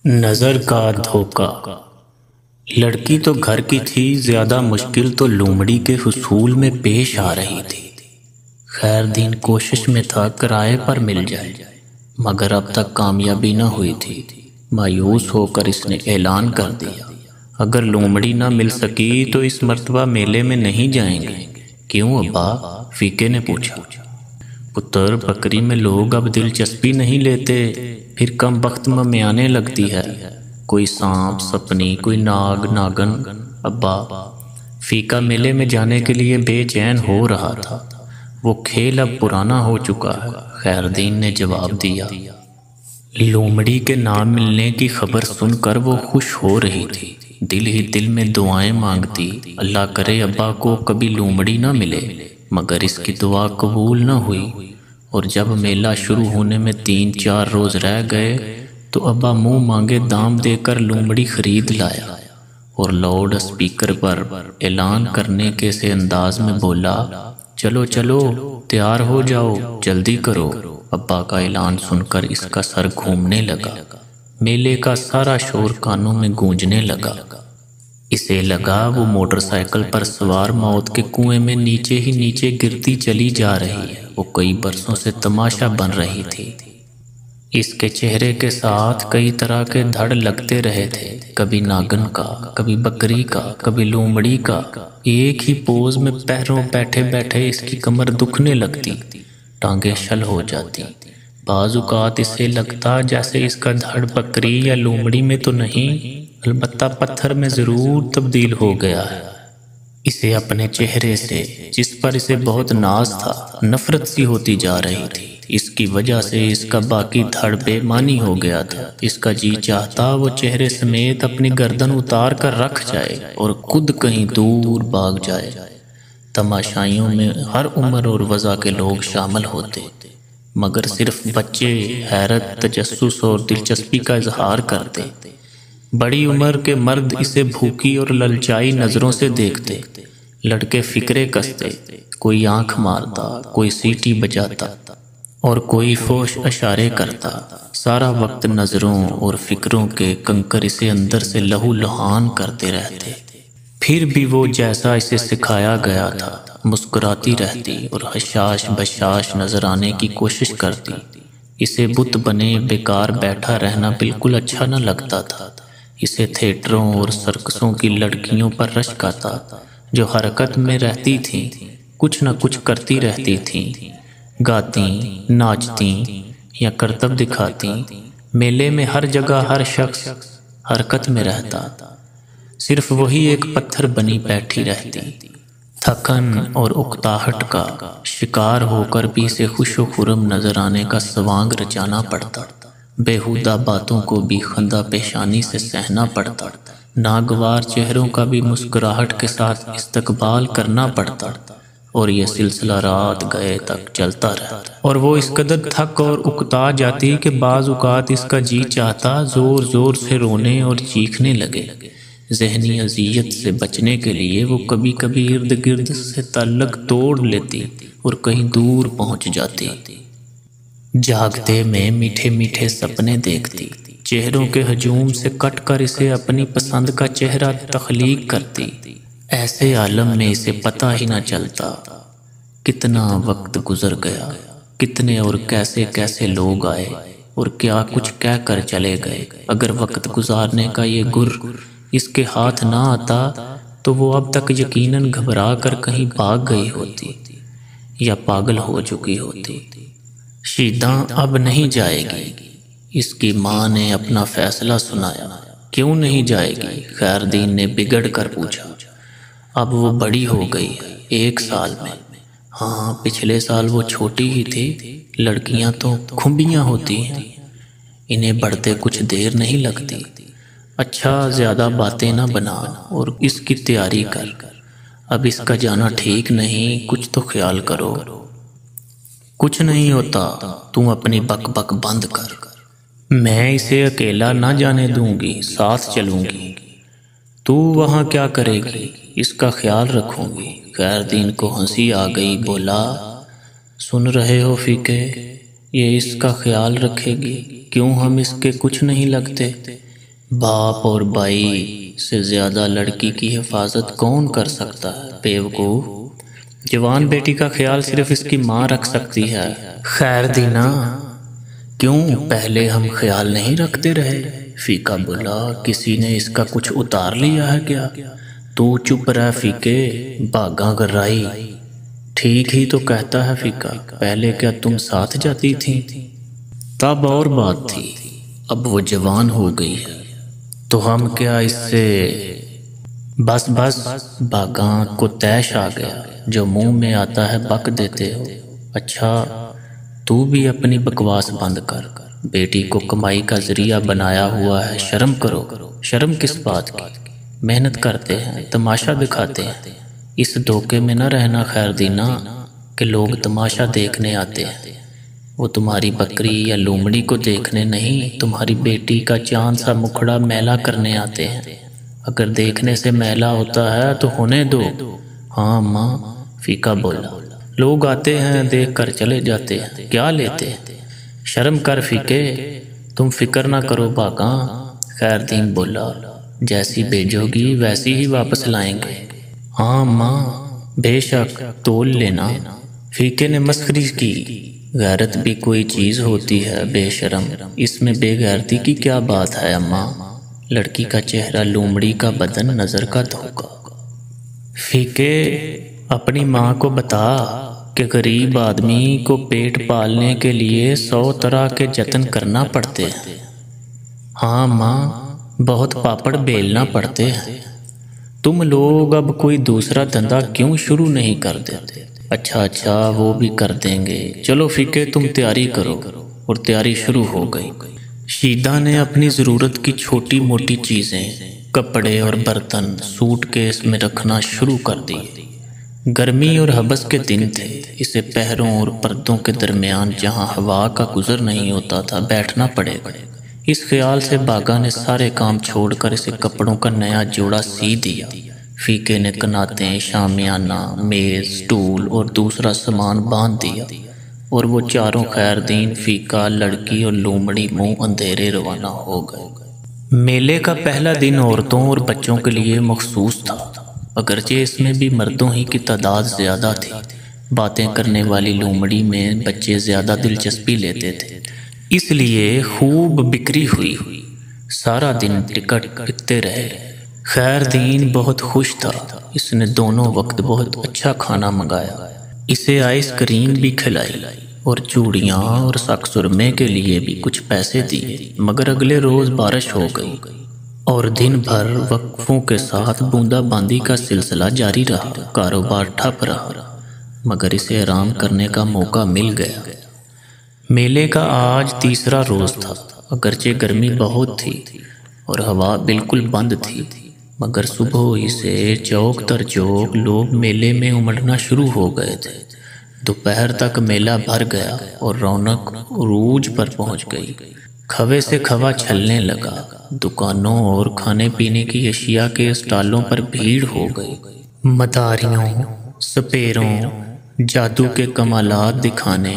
نظر کا دھوکہ۔ لڑکی تو گھر کی تھی، زیادہ مشکل تو لومڑی کے حصول میں پیش آ رہی تھی۔ خیر دین کوشش میں تھا کرائے پر مل جائے، مگر اب تک کامیابی نہ ہوئی تھی۔ مایوس ہو کر اس نے اعلان کر دیا، اگر لومڑی نہ مل سکی تو اس مرتبہ میلے میں نہیں جائیں گے۔ کیوں ابا؟ فیقے نے پوچھا۔ پتر، بکری میں لوگ اب دلچسپی نہیں لیتے، پھر کم وقت میں آنے لگتی ہے، کوئی سانپ سپنی، کوئی ناگ ناگن۔ ابا، فیقہ میلے میں جانے کے لیے بے چین ہو رہا تھا، وہ کھیل اب پرانا ہو چکا ہے۔ خیر دین نے جواب دیا۔ لومڑی کے نہ ملنے کی خبر سن کر وہ خوش ہو رہی تھی، دل ہی دل میں دعائیں مانگتی، اللہ کرے ابا کو کبھی لومڑی نہ ملے، مگر اس کی دعا قبول نہ ہوئی۔ اور جب میلہ شروع ہونے میں 3-4 روز رہ گئے تو ابا منہ مانگے دام دے کر لومڑی خرید لایا اور لاؤڈ اسپیکر پر اعلان کرنے کے سے انداز میں بولا، چلو چلو تیار ہو جاؤ، جلدی کرو۔ ابا کا اعلان سن کر اس کا سر گھومنے لگا، میلے کا سارا شور کانوں میں گونجنے لگا۔ اسے لگا وہ موٹر سائیکل پر سوار موت کے کنویں میں نیچے ہی نیچے گرتی چلی جا رہی ہے۔ وہ کئی برسوں سے تماشا بن رہی تھی۔ اس کے چہرے کے ساتھ کئی طرح کے دھڑ لگتے رہے تھے، کبھی ناگن کا، کبھی بکری کا، کبھی لومڑی کا۔ ایک ہی پوز میں پیروں بیٹھے بیٹھے اس کی کمر دکھنے لگتی، ٹانگیں شل ہو جاتی۔ بعض اوقات اسے لگتا جیسے اس کا دھڑ بکری یا لومڑی میں تو نہیں، البتہ پتھر میں ضرور تبدیل ہو گیا ہے۔ اسے اپنے چہرے سے، جس پر اسے بہت ناز تھا، نفرت سی ہوتی جا رہی تھی۔ اس کی وجہ سے اس کا باقی دھڑ بے معنی ہو گیا تھا۔ اس کا جی چاہتا وہ چہرے سمیت اپنی گردن اتار کر رکھ جائے اور خود کہیں دور بھاگ جائے۔ تماشائیوں میں ہر عمر اور وضع کے لوگ شامل ہوتے، مگر صرف بچے حیرت، تجسس اور دلچسپی کا اظہار کرتے۔ بڑی عمر کے مرد اسے بھوکی اور للچائی نظروں سے دیکھتے۔ لڑکے فکرے کستے، کوئی آنکھ مارتا، کوئی سیٹی بجاتا اور کوئی فوش اشارے کرتا۔ سارا وقت نظروں اور فکروں کے کنکر اسے اندر سے لہو لہان کرتے رہتے۔ پھر بھی وہ جیسا اسے سکھایا گیا تھا مسکراتی رہتی اور حشاش بشاش نظر آنے کی کوشش کرتی۔ اسے بت بنے بیکار بیٹھا رہنا بالکل اچھا نہ لگتا تھا۔ اسے تھیٹروں اور سرکسوں کی لڑکیوں پر رشک آتا، جو حرکت میں رہتی تھیں، کچھ نہ کچھ کرتی رہتی تھیں، گاتی، ناچتی یا کرتب دکھاتی۔ میلے میں ہر جگہ ہر شخص حرکت میں رہتا، صرف وہی ایک پتھر بنی بیٹھی رہتی۔ تھکن اور اکتاہٹ کا شکار ہو کر بھی اسے خوش و خرم نظر آنے کا سوانگ رچانا پڑتا، بیہودہ باتوں کو بھی خندہ پیشانی سے سہنا پڑتا، ناگوار چہروں کا بھی مسکراہٹ کے ساتھ استقبال کرنا پڑتا، اور یہ سلسلہ رات گئے تک چلتا رہتا۔ اور وہ اس قدر تھک اور اکتا جاتی کہ بعض اوقات اس کا جی چاہتا زور زور سے رونے اور چیخنے لگے۔ ذہنی اذیت سے بچنے کے لیے وہ کبھی کبھی ارد گرد سے تعلق توڑ لیتی اور کہیں دور پہنچ جاتی۔ جاگتے میں میٹھے میٹھے سپنے دیکھتی، چہروں کے ہجوم سے کٹ کر اسے اپنی پسند کا چہرہ تخلیق کرتی۔ ایسے عالم میں اسے پتہ ہی نہ چلتا کتنا وقت گزر گیا، کتنے اور کیسے کیسے لوگ آئے اور کیا کچھ کہہ کر چلے گئے۔ اگر وقت گزارنے کا یہ گر اس کے ہاتھ نہ آتا تو وہ اب تک یقیناً گھبرا کر کہیں بھاگ گئی ہوتی یا پاگل ہو چکی ہوتی۔ شیداں اب نہیں جائے گی، اس کی ماں نے اپنا فیصلہ سنایا۔ کیوں نہیں جائے گی؟ خیر دین نے بگڑ کر پوچھا۔ اب وہ بڑی ہو گئی ہے، 1 سال میں۔ ہاں، پچھلے سال وہ چھوٹی ہی تھی۔ لڑکیاں تو کھمبیاں ہوتی ہیں، انہیں بڑھتے کچھ دیر نہیں لگتی۔ اچھا، زیادہ باتیں نہ بنا اور اس کی تیاری کر، اب اس کا جانا ٹھیک نہیں، کچھ تو خیال کرو۔ کچھ نہیں ہوتا، تم اپنی بک بک بند کر، میں اسے اکیلا نہ جانے دوں گی، ساتھ چلوں گی۔ تو وہاں کیا کرے گی؟ اس کا خیال رکھوں گی۔ خیر دین کو ہنسی آ گئی، بولا، سن رہے ہو فیقے، یہ اس کا خیال رکھے گی؟ کیوں ہم اس کے کچھ نہیں لگتے؟ باپ اور بھائی سے زیادہ لڑکی کی حفاظت کون کر سکتا ہے بیوقوف؟ جوان بیٹی کا خیال صرف اس کی ماں رکھ سکتی ہے۔ خیر دینا، کیوں پہلے ہم خیال نہیں رکھتے رہے؟ فیقہ بولا، کسی نے اس کا کچھ اتار لیا ہے کیا؟ تو چپ رہ فیقے، بھاگاں گرائی۔ ٹھیک ہی تو کہتا ہے فیقہ، پہلے کیا تم ساتھ جاتی تھیں؟ تب اور بات تھی، اب وہ جوان ہو گئی ہے تو ہم کیا اس سے؟ بس بھاگاں کو تیش آ گیا، جو منہ میں آتا ہے بک دیتے ہو۔ اچھا تو بھی اپنی بکواس بند کر، بیٹی کو کمائی کا ذریعہ بنایا ہوا ہے، شرم کرو۔ شرم کس بات کی؟ محنت کرتے ہیں، تماشا دکھاتے ہیں، اس دھوکے میں نہ رہنا خیر دینا کہ لوگ تماشا دیکھنے آتے ہیں۔ وہ تمہاری بکری یا لومڑی کو دیکھنے نہیں، تمہاری بیٹی کا چاند سا مکھڑا میلا کرنے آتے ہیں۔ اگر دیکھنے سے میلا ہوتا ہے تو ہونے دو۔ ہاں ماں، فیقہ بولا، لوگ آتے ہیں دیکھ کر چلے جاتے ہیں، کیا لیتے ہیں؟ شرم کر فیقے، تم فکر نہ کرو بھاگاں۔ خیر دین بولا، جیسی بھیجو گی ویسی ہی واپس لائیں گے۔ ہاں ماں، بے شک، تول لینا۔ فیقے نے مسخری کی، غیرت بھی کوئی چیز ہوتی ہے بے شرم، اس میں بے غیرتی کی کیا بات ہے اماں؟ لڑکی کا چہرہ لومڑی کا بدن نظر کا دھوکا۔ فیقے، اپنی ماں کو بتا کہ غریب آدمی کو پیٹ پالنے کے لیے 100 طرح کے جتن کرنا پڑتے ہیں۔ ہاں ماں، بہت پاپڑ بیلنا پڑتے ہیں۔ تم لوگ اب کوئی دوسرا دھندا کیوں شروع نہیں کر دیتے؟ اچھا وہ بھی کر دیں گے، چلو فیقے تم تیاری کرو۔ اور تیاری شروع ہو گئی۔ شیدہ نے اپنی ضرورت کی چھوٹی موٹی چیزیں، کپڑے اور برتن سوٹ کیس میں رکھنا شروع کر دی۔ گرمی اور حبس کے دن تھے، اسے پہروں اور پردوں کے درمیان جہاں ہوا کا گزر نہیں ہوتا تھا بیٹھنا پڑے گا۔ اس خیال سے باغا نے سارے کام چھوڑ کر اسے کپڑوں کا نیا جوڑا سی دیا۔ فیقے نے کناتیں، شامیانہ، میز، سٹول اور دوسرا سامان باندھ دیا، اور وہ چاروں خیر دین، فیقہ، لڑکی اور لومڑی منہ اندھیرے روانہ ہو گئے۔ میلے کا پہلا دن عورتوں اور بچوں کے لیے مخصوص تھا، اگرچہ اس میں بھی مردوں ہی کی تعداد زیادہ تھی۔ باتیں کرنے والی لومڑی میں بچے زیادہ دلچسپی لیتے تھے، اس لیے خوب بکری ہوئی۔ سارا دن ٹکٹ بکتے رہے۔ خیر دین بہت خوش تھا، اس نے دونوں وقت بہت اچھا کھانا منگایا، اسے آئس کریم بھی کھلائی اور چوڑیاں اور سک سرمے کے لیے بھی کچھ پیسے دیے۔ مگر اگلے روز بارش ہو گئی اور دن بھر وقفوں کے ساتھ بوندا باندی کا سلسلہ جاری رہا۔ کاروبار ٹھپ رہا، مگر اسے آرام کرنے کا موقع مل گیا۔ میلے کا آج تیسرا روز تھا، اگرچہ گرمی بہت تھی اور ہوا بالکل بند تھی، مگر صبح ہی سے چوک در چوک لوگ میلے میں امڑنا شروع ہو گئے تھے۔ دوپہر تک میلہ بھر گیا اور رونق عروج پر پہنچ گئی۔ کھوے سے کھوا چھلنے لگا، دکانوں اور کھانے پینے کی اشیاء کے اسٹالوں پر بھیڑ ہو گئی۔ مداریوں، سپیروں، جادو کے کمالات دکھانے،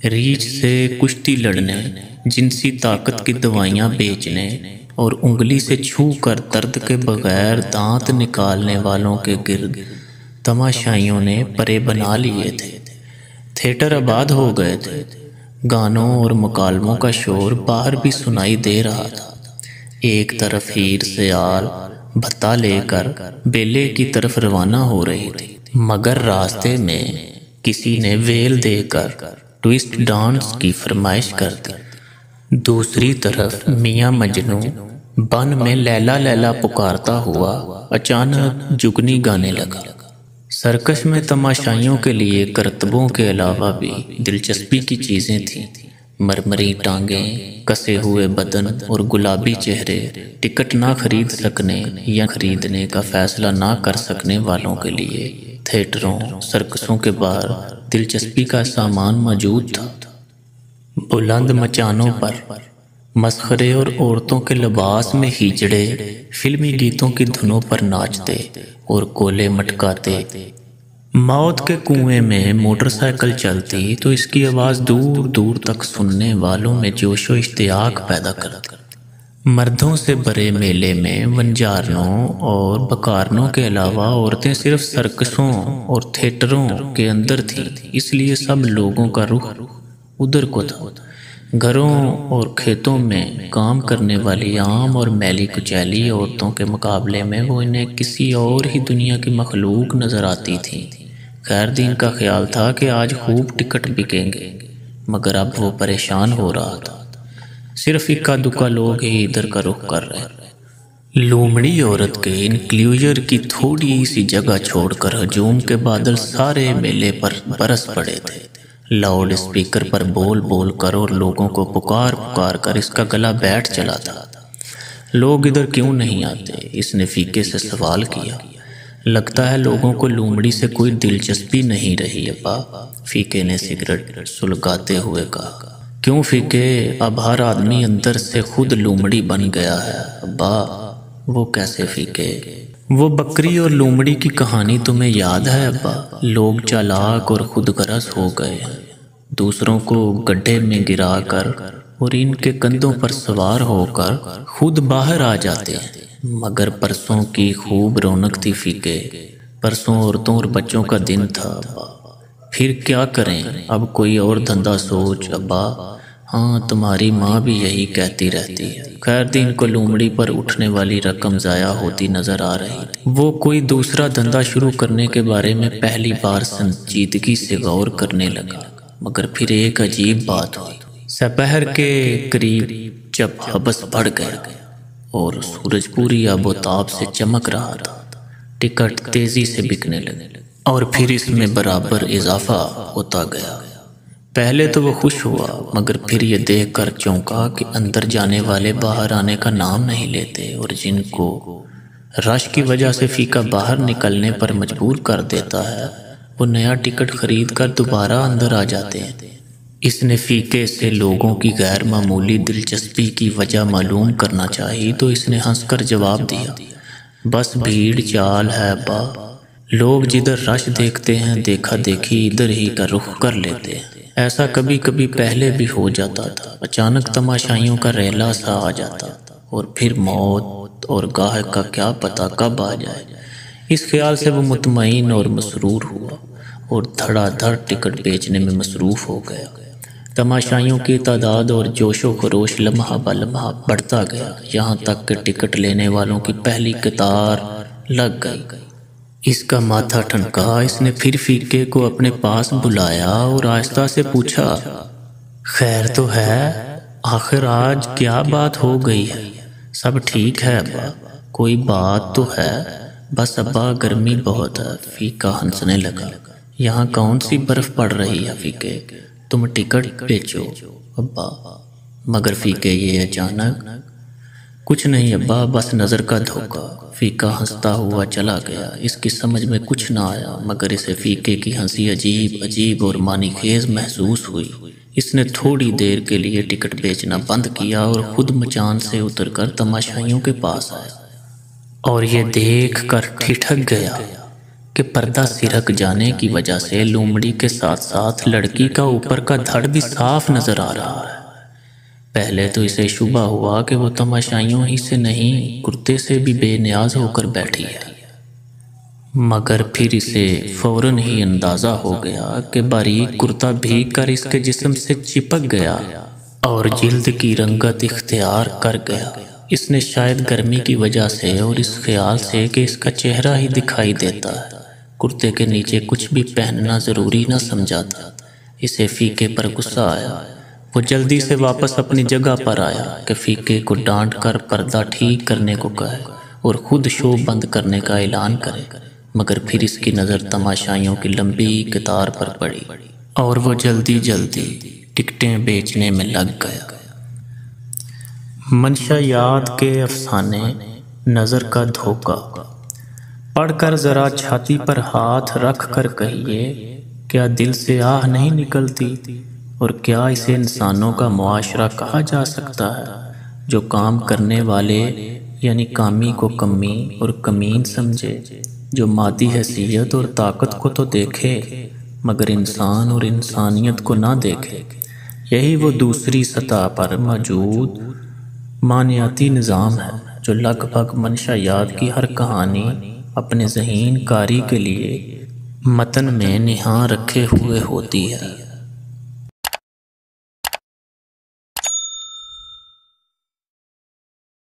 ریچھ سے کشتی لڑنے، جنسی طاقت کی دوائیاں بیچنے اور انگلی سے چھو کر درد کے بغیر دانت نکالنے والوں کے گرد تماشائیوں نے پرے بنا لیے تھے۔ تھیٹر آباد ہو گئے تھے، گانوں اور مکالموں کا شور باہر بھی سنائی دے رہا تھا۔ ایک طرف ہیر سیال بھتا لے کر بیلے کی طرف روانہ ہو رہی تھی، مگر راستے میں کسی نے ویل دے کر ٹوئسٹ ڈانس کی فرمائش کر دی۔ دوسری طرف میاں مجنوں بن میں لیلا لیلا پکارتا ہوا اچانک جگنی گانے لگا۔ سرکش میں تماشائیوں کے لیے کرتبوں کے علاوہ بھی دلچسپی کی چیزیں تھیں۔ مرمری ٹانگیں، کسے ہوئے بدن اور گلابی چہرے، ٹکٹ نہ خرید سکنے یا خریدنے کا فیصلہ نہ کر سکنے والوں کے لیے تھیٹروں، سرکسوں کے باہر دلچسپی کا سامان موجود تھا۔ بلند مچانوں پر مسخرے اور عورتوں کے لباس میں ہیجڑے فلمی گیتوں کی دھنوں پر ناچتے اور کولے مٹکاتے۔ موت کے کنویں میں موٹر سائیکل چلتی تو اس کی آواز دور دور تک سننے والوں میں جوش و اشتیاق پیدا کرتی۔ مردوں سے بڑے میلے میں ونجارنوں اور بکارنوں کے علاوہ عورتیں صرف سرکسوں اور تھیٹروں کے اندر تھیں، اس لیے سب لوگوں کا رخ ادھر کو تھا۔ گھروں اور کھیتوں میں کام کرنے والی عام اور میلی کچیلی عورتوں کے مقابلے میں وہ انہیں کسی اور ہی دنیا کی مخلوق نظر آتی تھیں۔ خیر دین کا خیال تھا کہ آج خوب ٹکٹ بکیں گے، مگر اب وہ پریشان ہو رہا تھا۔ صرف اکا دکا لوگ ہی ادھر کا رخ کر رہے۔ لومڑی عورت کے انکلیوژر کی تھوڑی سی جگہ چھوڑ کر ہجوم کے بادل سارے میلے پر برس پڑے تھے، لاؤڈ اسپیکر پر بول بول کر اور لوگوں کو پکار پکار کر اس کا گلا بیٹھ چلا تھا۔ لوگ ادھر کیوں نہیں آتے؟ اس نے فیکے سے سوال کیا۔ لگتا ہے لوگوں کو لومڑی سے کوئی دلچسپی نہیں رہی ابا، فیکے نے سگریٹ سلگاتے ہوئے کہا۔ کیوں فیکے؟ اب ہر آدمی اندر سے خود لومڑی بن گیا ہے ابا۔ وہ کیسے فیکے؟ وہ بکری اور لومڑی کی کہانی تمہیں یاد ہے ابا؟ لوگ چالاک اور خود غرض ہو گئے ہیں، دوسروں کو گڈھے میں گرا کر اور ان کے کندھوں پر سوار ہو کر خود باہر آ جاتے ہیں۔ مگر پرسوں کی خوب رونق تھی فیکے، پرسوں عورتوں اور بچوں کا دن تھا ابا۔ پھر کیا کریں؟ اب کوئی اور دھندا سوچ ابا۔ ہاں، تمہاری ماں بھی یہی کہتی رہتی ہے۔ خیر دین کو لومڑی پر اٹھنے والی رقم ضائع ہوتی نظر آ رہی تھی۔ وہ کوئی دوسرا دھندا شروع کرنے کے بارے میں پہلی بار سنجیدگی سے غور کرنے لگا، مگر پھر ایک عجیب بات ہوئی۔ سپہر کے قریب جب حبس بڑھ گیا اور سورج پوری آب و تاب سے چمک رہا تھا، ٹکٹ تیزی سے بکنے لگے اور پھر اس میں برابر اضافہ ہوتا گیا۔ پہلے تو وہ خوش ہوا، مگر پھر یہ دیکھ کر چونکا کہ اندر جانے والے باہر آنے کا نام نہیں لیتے، اور جن کو رش کی وجہ سے فیکا باہر نکلنے پر مجبور کر دیتا ہے، وہ نیا ٹکٹ خرید کر دوبارہ اندر آ جاتے ہیں۔ اس نے فیکے سے لوگوں کی غیر معمولی دلچسپی کی وجہ معلوم کرنا چاہی تو اس نے ہنس کر جواب دیا، بس بھیڑ چال ہے ابا۔ لوگ جدھر رش دیکھتے ہیں دیکھا دیکھی ادھر ہی کا رخ کر لیتے ہیں۔ ایسا کبھی کبھی پہلے بھی ہو جاتا تھا، اچانک تماشائیوں کا ریلا سا آ جاتا اور پھر موت اور گاہک کا کیا پتہ کب آ جائے۔ اس خیال سے وہ مطمئن اور مسرور ہوا اور دھڑا دھڑ ٹکٹ بیچنے میں مصروف ہو گیا۔ تماشائیوں کی تعداد اور جوش و خروش لمحہ بہ لمحہ بڑھتا گیا، یہاں تک کہ ٹکٹ لینے والوں کی پہلی قطار لگ گئی۔ اس کا ماتھا ٹھنکا، اس نے پھر فیکے کو اپنے پاس بلایا اور آہستہ سے پوچھا، خیر تو ہے؟ آخر آج کیا بات ہو گئی ہے؟ سب ٹھیک ہے ابا؟ کوئی بات تو ہے؟ بس ابا گرمی بہت ہے، فیکا ہنسنے لگا۔ یہاں کون سی برف پڑ رہی ہے فیکے؟ تم ٹکٹ بیچو ابا۔ مگر فیکے یہ اچانک، کچھ نہیں ابا، بس نظر کا دھوکا۔ فیکا ہنستا ہوا چلا گیا۔ اس کی سمجھ میں کچھ نہ آیا، مگر اسے فیکے کی ہنسی عجیب اور معنی خیز محسوس ہوئی۔ اس نے تھوڑی دیر کے لیے ٹکٹ بیچنا بند کیا اور خود مچان سے اتر کر تماشائیوں کے پاس آیا، اور یہ دیکھ کر ٹھٹک گیا کہ پردہ سرک جانے کی وجہ سے لومڑی کے ساتھ ساتھ لڑکی کا اوپر کا دھڑ بھی صاف نظر آ رہا ہے۔ پہلے تو اسے شبہ ہوا کہ وہ تماشائیوں ہی سے نہیں، کرتے سے بھی بے نیاز ہو کر بیٹھی ہے، مگر پھر اسے فوراً ہی اندازہ ہو گیا کہ باریک کرتا بھیگ کر اس کے جسم سے چپک گیا اور جلد کی رنگت اختیار کر گیا۔ اس نے شاید گرمی کی وجہ سے اور اس خیال سے کہ اس کا چہرہ ہی دکھائی دیتا ہے، کرتے کے نیچے کچھ بھی پہننا ضروری نہ سمجھا تھا۔ اسے فیکے پر غصہ آیا۔ وہ جلدی سے واپس اپنی جگہ پر آیا کہ فیکے کو ڈانٹ کر پردہ ٹھیک کرنے کو کہے اور خود شو بند کرنے کا اعلان کرے، مگر پھر اس کی نظر تماشائیوں کی لمبی قطار پر پڑی اور وہ جلدی ٹکٹیں بیچنے میں لگ گیا۔ منشیات کے افسانے، نظر کا دھوکا۔ پڑھ کر ذرا چھاتی پر ہاتھ رکھ کر کہیے، کیا دل سے آہ نہیں نکلتی؟ اور کیا اسے انسانوں کا معاشرہ کہا جا سکتا ہے جو کام کرنے والے یعنی کامی کو کمی اور کمین سمجھے، جو مادی حیثیت اور طاقت کو تو دیکھے مگر انسان اور انسانیت کو نہ دیکھے؟ یہی وہ دوسری سطح پر موجود معنیاتی نظام ہے جو لگ بھگ منشیات کی ہر کہانی اپنے ذہین کاری کے لیے متن میں نہاں رکھے ہوئے ہوتی ہے۔